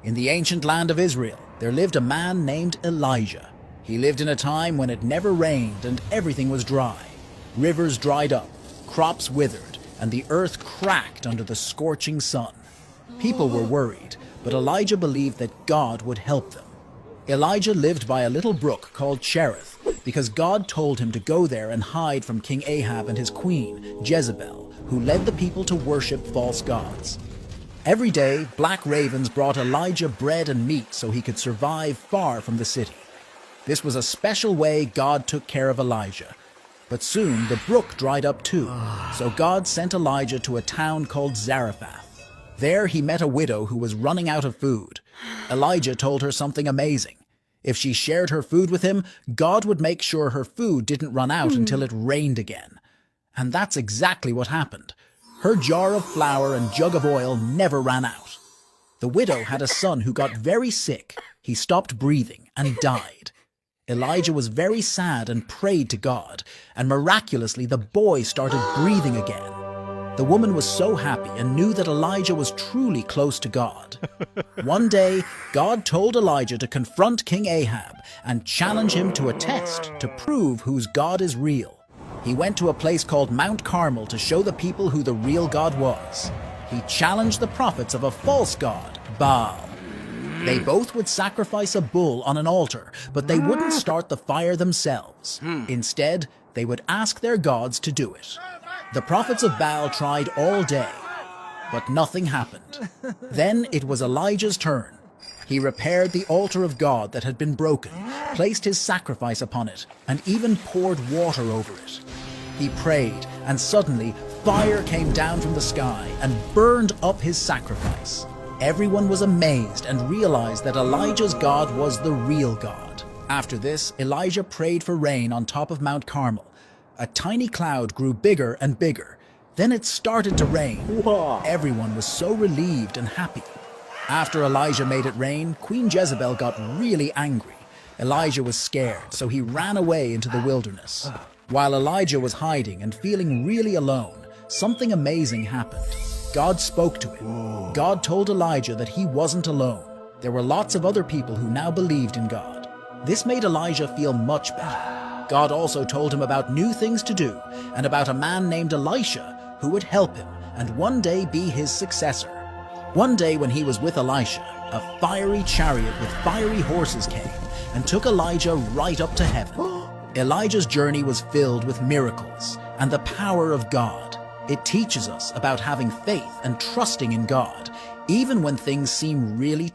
In the ancient land of Israel, there lived a man named Elijah. He lived in a time when it never rained and everything was dry. Rivers dried up, crops withered, and the earth cracked under the scorching sun. People were worried, but Elijah believed that God would help them. Elijah lived by a little brook called Cherith because God told him to go there and hide from King Ahab and his queen, Jezebel, who led the people to worship false gods. Every day, black ravens brought Elijah bread and meat so he could survive far from the city. This was a special way God took care of Elijah. But soon the brook dried up too, so God sent Elijah to a town called Zarephath. There he met a widow who was running out of food. Elijah told her something amazing. If she shared her food with him, God would make sure her food didn't run out until it rained again. And that's exactly what happened. Her jar of flour and jug of oil never ran out. The widow had a son who got very sick. He stopped breathing and died. Elijah was very sad and prayed to God, and miraculously the boy started breathing again. The woman was so happy and knew that Elijah was truly close to God. One day, God told Elijah to confront King Ahab and challenge him to a test to prove whose God is real. He went to a place called Mount Carmel to show the people who the real God was. He challenged the prophets of a false god, Baal. They both would sacrifice a bull on an altar, but they wouldn't start the fire themselves. Instead, they would ask their gods to do it. The prophets of Baal tried all day, but nothing happened. Then it was Elijah's turn. He repaired the altar of God that had been broken, placed his sacrifice upon it, and even poured water over it. He prayed, and suddenly fire came down from the sky and burned up his sacrifice. Everyone was amazed and realized that Elijah's God was the real God. After this, Elijah prayed for rain on top of Mount Carmel. A tiny cloud grew bigger and bigger. Then it started to rain. Whoa. Everyone was so relieved and happy. After Elijah made it rain, Queen Jezebel got really angry. Elijah was scared, so he ran away into the wilderness. While Elijah was hiding and feeling really alone, something amazing happened. God spoke to him. God told Elijah that he wasn't alone. There were lots of other people who now believed in God. This made Elijah feel much better. God also told him about new things to do and about a man named Elisha who would help him and one day be his successor. One day when he was with Elisha, a fiery chariot with fiery horses came and took Elijah right up to heaven. Elijah's journey was filled with miracles and the power of God. It teaches us about having faith and trusting in God, even when things seem really